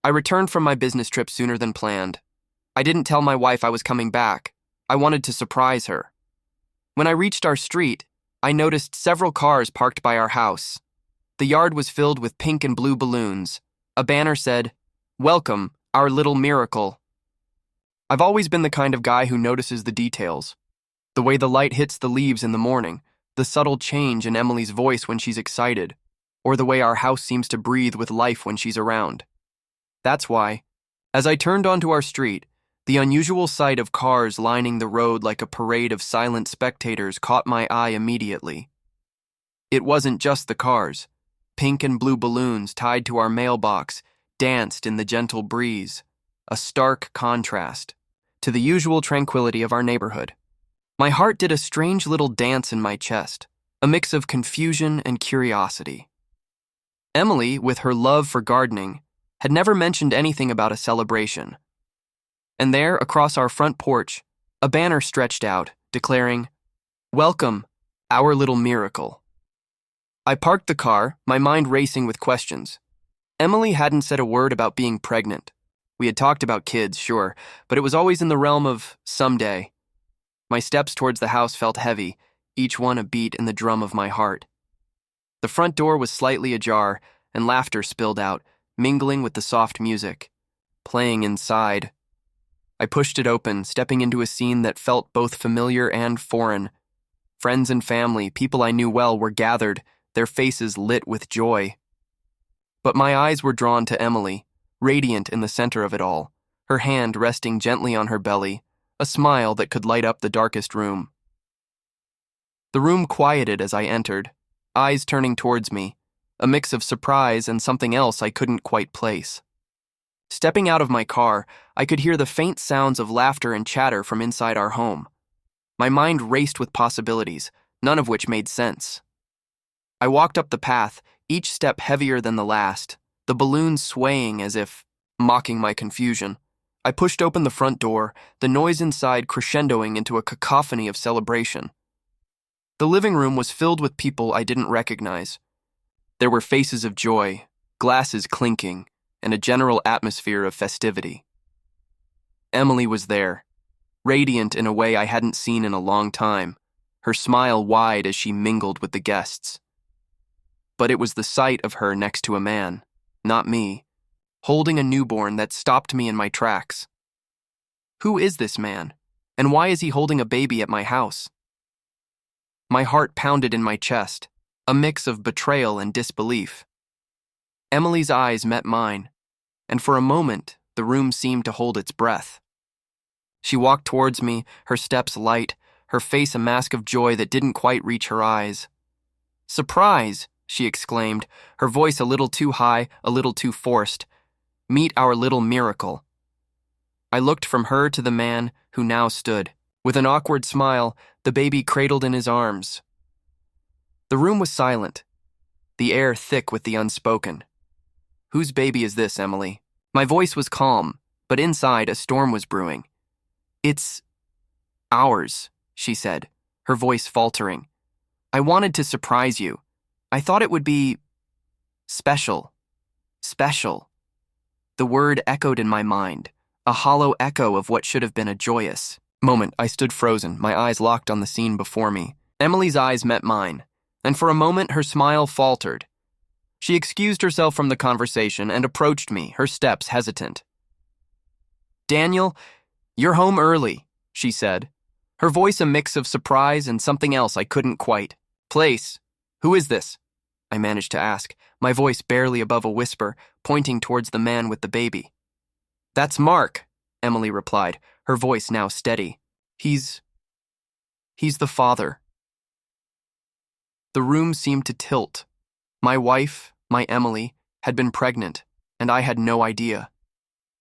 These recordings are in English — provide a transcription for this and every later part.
I returned from my business trip sooner than planned. I didn't tell my wife I was coming back. I wanted to surprise her. When I reached our street, I noticed several cars parked by our house. The yard was filled with pink and blue balloons. A banner said, "Welcome, our little miracle." I've always been the kind of guy who notices the details. The way the light hits the leaves in the morning, the subtle change in Emily's voice when she's excited, or the way our house seems to breathe with life when she's around. That's why, as I turned onto our street, the unusual sight of cars lining the road like a parade of silent spectators caught my eye immediately. It wasn't just the cars. Pink and blue balloons tied to our mailbox danced in the gentle breeze, a stark contrast to the usual tranquility of our neighborhood. My heart did a strange little dance in my chest, a mix of confusion and curiosity. Emily, with her love for gardening, had never mentioned anything about a celebration. And there, across our front porch, a banner stretched out, declaring, "Welcome, our little miracle." I parked the car, my mind racing with questions. Emily hadn't said a word about being pregnant. We had talked about kids, sure, but it was always in the realm of someday. My steps towards the house felt heavy, each one a beat in the drum of my heart. The front door was slightly ajar, and laughter spilled out, mingling with the soft music, playing inside. I pushed it open, stepping into a scene that felt both familiar and foreign. Friends and family, people I knew well, were gathered, their faces lit with joy. But my eyes were drawn to Emily, radiant in the center of it all, her hand resting gently on her belly, a smile that could light up the darkest room. The room quieted as I entered, eyes turning towards me, a mix of surprise and something else I couldn't quite place. Stepping out of my car, I could hear the faint sounds of laughter and chatter from inside our home. My mind raced with possibilities, none of which made sense. I walked up the path, each step heavier than the last, the balloons swaying as if mocking my confusion. I pushed open the front door, the noise inside crescendoing into a cacophony of celebration. The living room was filled with people I didn't recognize. There were faces of joy, glasses clinking, and a general atmosphere of festivity. Emily was there, radiant in a way I hadn't seen in a long time, her smile wide as she mingled with the guests. But it was the sight of her next to a man, not me, holding a newborn that stopped me in my tracks. Who is this man, and why is he holding a baby at my house? My heart pounded in my chest, a mix of betrayal and disbelief. Emily's eyes met mine, and for a moment, the room seemed to hold its breath. She walked towards me, her steps light, her face a mask of joy that didn't quite reach her eyes. "Surprise!" she exclaimed, her voice a little too high, a little too forced. "Meet our little miracle." I looked from her to the man who now stood, with an awkward smile, the baby cradled in his arms. The room was silent, the air thick with the unspoken. "Whose baby is this, Emily?" My voice was calm, but inside a storm was brewing. "It's ours," she said, her voice faltering. "I wanted to surprise you. I thought it would be special. Special." The word echoed in my mind, a hollow echo of what should have been a joyous moment. I stood frozen, my eyes locked on the scene before me. Emily's eyes met mine, and for a moment her smile faltered. She excused herself from the conversation and approached me, her steps hesitant. "Daniel, you're home early," she said, her voice a mix of surprise and something else I couldn't quite place. "Who is this?" I managed to ask, my voice barely above a whisper, pointing towards the man with the baby. "That's Mark," Emily replied, her voice now steady. He's the father." The room seemed to tilt. My wife, my Emily, had been pregnant, and I had no idea.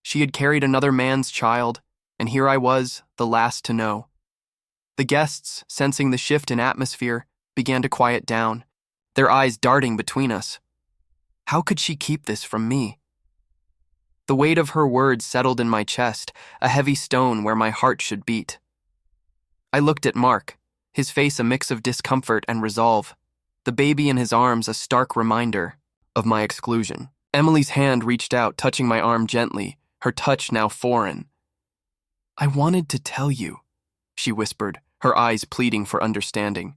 She had carried another man's child, and here I was, the last to know. The guests, sensing the shift in atmosphere, began to quiet down, their eyes darting between us. How could she keep this from me? The weight of her words settled in my chest, a heavy stone where my heart should beat. I looked at Mark, his face a mix of discomfort and resolve, the baby in his arms a stark reminder of my exclusion. Emily's hand reached out, touching my arm gently, her touch now foreign. "I wanted to tell you," she whispered, her eyes pleading for understanding.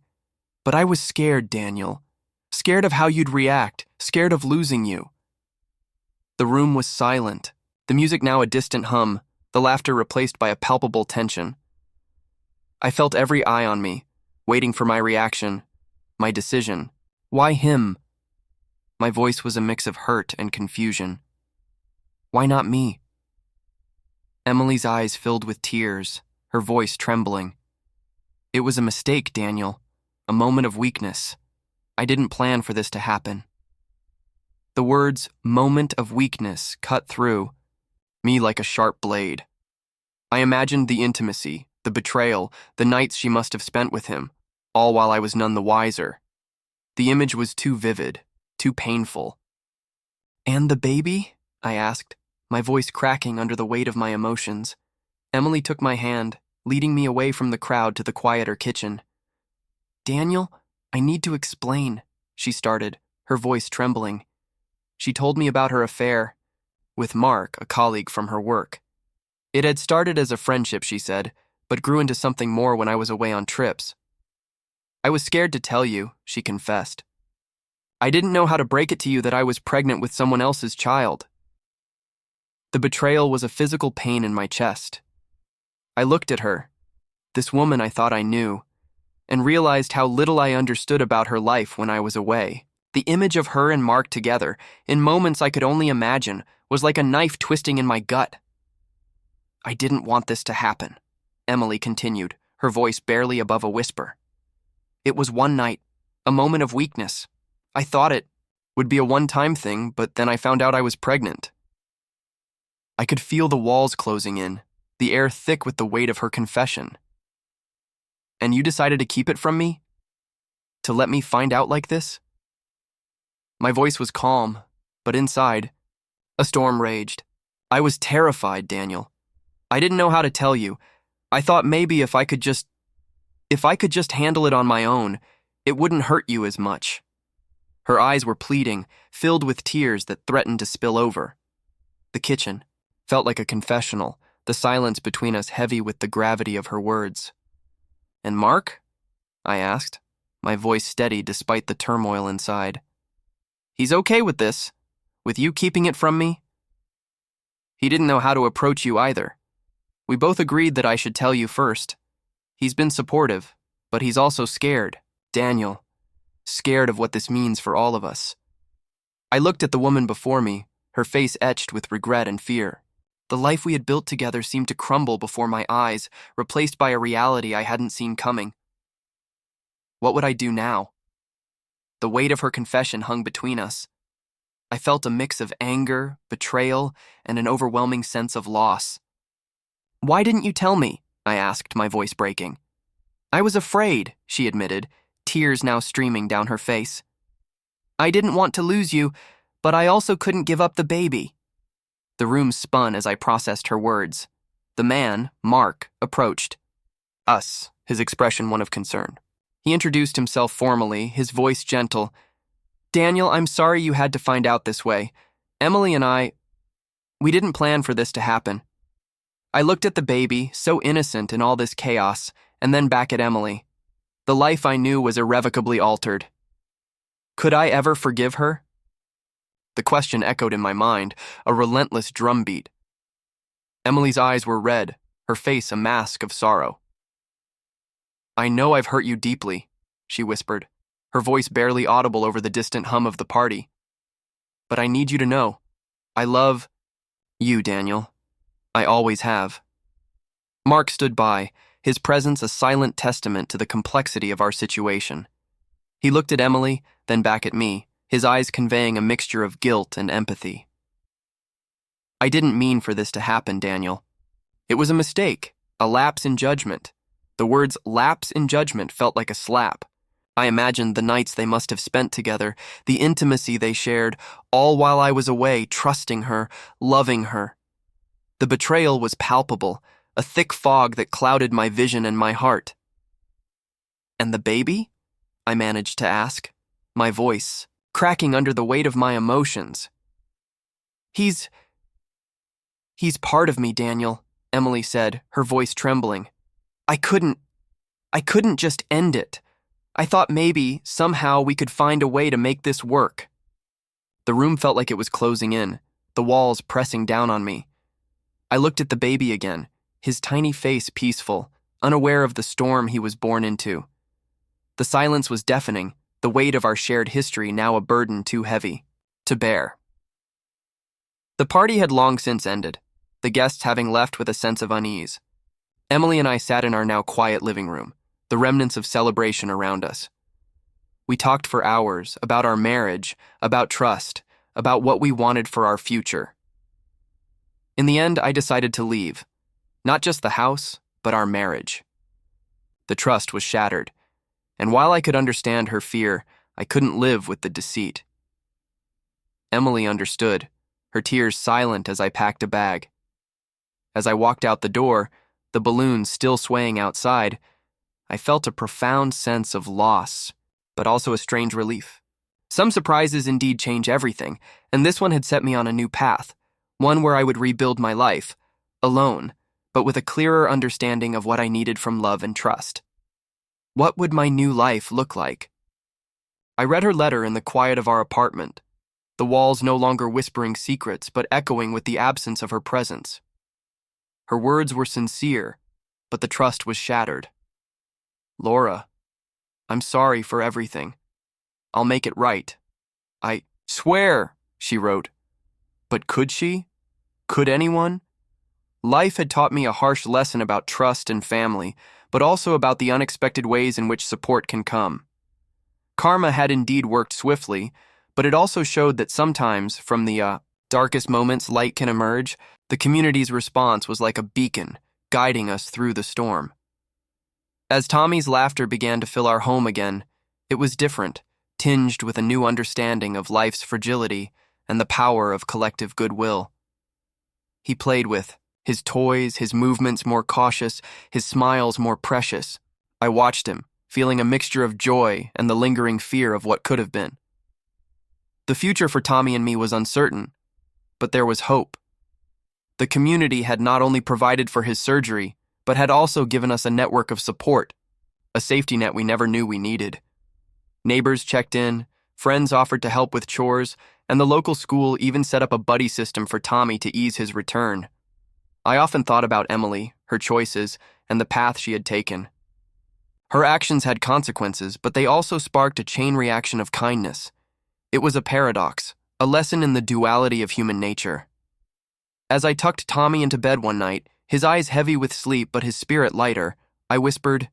"But I was scared, Daniel. Scared of how you'd react, scared of losing you." The room was silent, the music now a distant hum, the laughter replaced by a palpable tension. I felt every eye on me, waiting for my reaction, my decision. Why him? My voice was a mix of hurt and confusion. Why not me? Emily's eyes filled with tears, her voice trembling. "It was a mistake, Daniel. A moment of weakness. I didn't plan for this to happen." The words "moment of weakness" cut through me like a sharp blade. I imagined the intimacy, the betrayal, the nights she must have spent with him, all while I was none the wiser. The image was too vivid, too painful. "And the baby?" I asked, my voice cracking under the weight of my emotions. Emily took my hand, leading me away from the crowd to the quieter kitchen. "Daniel, I need to explain," she started, her voice trembling. She told me about her affair with Mark, a colleague from her work. It had started as a friendship, she said, but grew into something more when I was away on trips. "I was scared to tell you," she confessed. "I didn't know how to break it to you that I was pregnant with someone else's child." The betrayal was a physical pain in my chest. I looked at her, this woman I thought I knew, and realized how little I understood about her life when I was away. The image of her and Mark together, in moments I could only imagine, was like a knife twisting in my gut. "I didn't want this to happen," Emily continued, her voice barely above a whisper. "It was one night, a moment of weakness. I thought it would be a one-time thing, but then I found out I was pregnant." I could feel the walls closing in, the air thick with the weight of her confession. "And you decided to keep it from me? To let me find out like this?" My voice was calm, but inside, a storm raged. I was terrified, Daniel. I didn't know how to tell you. I thought maybe if I could just handle it on my own, it wouldn't hurt you as much. Her eyes were pleading, filled with tears that threatened to spill over. The kitchen felt like a confessional, the silence between us heavy with the gravity of her words. "And Mark?" I asked, my voice steady despite the turmoil inside. "He's okay with this, with you keeping it from me?" "He didn't know how to approach you either. We both agreed that I should tell you first. He's been supportive, but he's also scared, Daniel, scared of what this means for all of us." I looked at the woman before me, her face etched with regret and fear. The life we had built together seemed to crumble before my eyes, replaced by a reality I hadn't seen coming. What would I do now? The weight of her confession hung between us. I felt a mix of anger, betrayal, and an overwhelming sense of loss. "Why didn't you tell me?" I asked, my voice breaking. "I was afraid," she admitted, tears now streaming down her face. "I didn't want to lose you, but I also couldn't give up the baby." The room spun as I processed her words. The man, Mark, approached. Us, his expression one of concern. He introduced himself formally, his voice gentle. "Daniel, I'm sorry you had to find out this way. Emily and we didn't plan for this to happen." I looked at the baby, so innocent in all this chaos, and then back at Emily. The life I knew was irrevocably altered. Could I ever forgive her? The question echoed in my mind, a relentless drumbeat. Emily's eyes were red, her face a mask of sorrow. "I know I've hurt you deeply," she whispered, her voice barely audible over the distant hum of the party. "But I need you to know, I love you, Daniel. I always have." Mark stood by, his presence a silent testament to the complexity of our situation. He looked at Emily, then back at me, his eyes conveying a mixture of guilt and empathy. "I didn't mean for this to happen, Daniel. It was a mistake, a lapse in judgment." The words lapse in judgment felt like a slap. I imagined the nights they must have spent together, the intimacy they shared, all while I was away, trusting her, loving her. The betrayal was palpable, a thick fog that clouded my vision and my heart. "And the baby?" I managed to ask, my voice cracking under the weight of my emotions. He's part of me, Daniel, Emily said, her voice trembling. I couldn't just end it. I thought maybe, somehow, we could find a way to make this work. The room felt like it was closing in, the walls pressing down on me. I looked at the baby again, his tiny face peaceful, unaware of the storm he was born into. The silence was deafening, the weight of our shared history now a burden too heavy to bear. The party had long since ended, the guests having left with a sense of unease. Emily and I sat in our now quiet living room, the remnants of celebration around us. We talked for hours about our marriage, about trust, about what we wanted for our future. In the end, I decided to leave. Not just the house, but our marriage. The trust was shattered, and while I could understand her fear, I couldn't live with the deceit. Emily understood, her tears silent as I packed a bag. As I walked out the door, the balloons still swaying outside, I felt a profound sense of loss, but also a strange relief. Some surprises indeed change everything, and this one had set me on a new path, one where I would rebuild my life, alone, but with a clearer understanding of what I needed from love and trust. What would my new life look like? I read her letter in the quiet of our apartment, the walls no longer whispering secrets but echoing with the absence of her presence. Her words were sincere, but the trust was shattered. Laura, I'm sorry for everything. I'll make it right. I swear, she wrote. But could she? Could anyone? Life had taught me a harsh lesson about trust and family, but also about the unexpected ways in which support can come. Karma had indeed worked swiftly, but it also showed that sometimes, from the darkest moments light can emerge. The community's response was like a beacon, guiding us through the storm. As Tommy's laughter began to fill our home again, it was different, tinged with a new understanding of life's fragility and the power of collective goodwill. He played with, his toys, his movements more cautious, his smiles more precious. I watched him, feeling a mixture of joy and the lingering fear of what could have been. The future for Tommy and me was uncertain, but there was hope. The community had not only provided for his surgery, but had also given us a network of support, a safety net we never knew we needed. Neighbors checked in, friends offered to help with chores, and the local school even set up a buddy system for Tommy to ease his return. I often thought about Emily, her choices, and the path she had taken. Her actions had consequences, but they also sparked a chain reaction of kindness. It was a paradox, a lesson in the duality of human nature. As I tucked Tommy into bed one night, his eyes heavy with sleep but his spirit lighter, I whispered,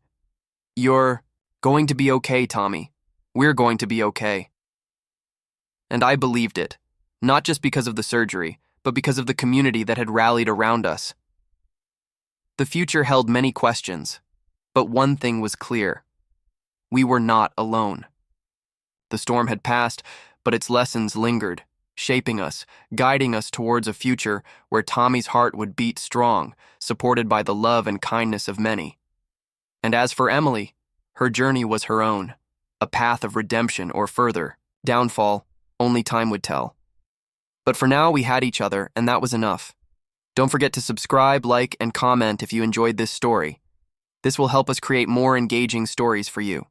"You're going to be okay, Tommy. We're going to be okay." And I believed it, not just because of the surgery, but because of the community that had rallied around us. The future held many questions, but one thing was clear. We were not alone. The storm had passed, but its lessons lingered, shaping us, guiding us towards a future where Tommy's heart would beat strong, supported by the love and kindness of many. And as for Emily, her journey was her own, a path of redemption or further downfall, only time would tell. But for now, we had each other, and that was enough. Don't forget to subscribe, like, and comment if you enjoyed this story. This will help us create more engaging stories for you.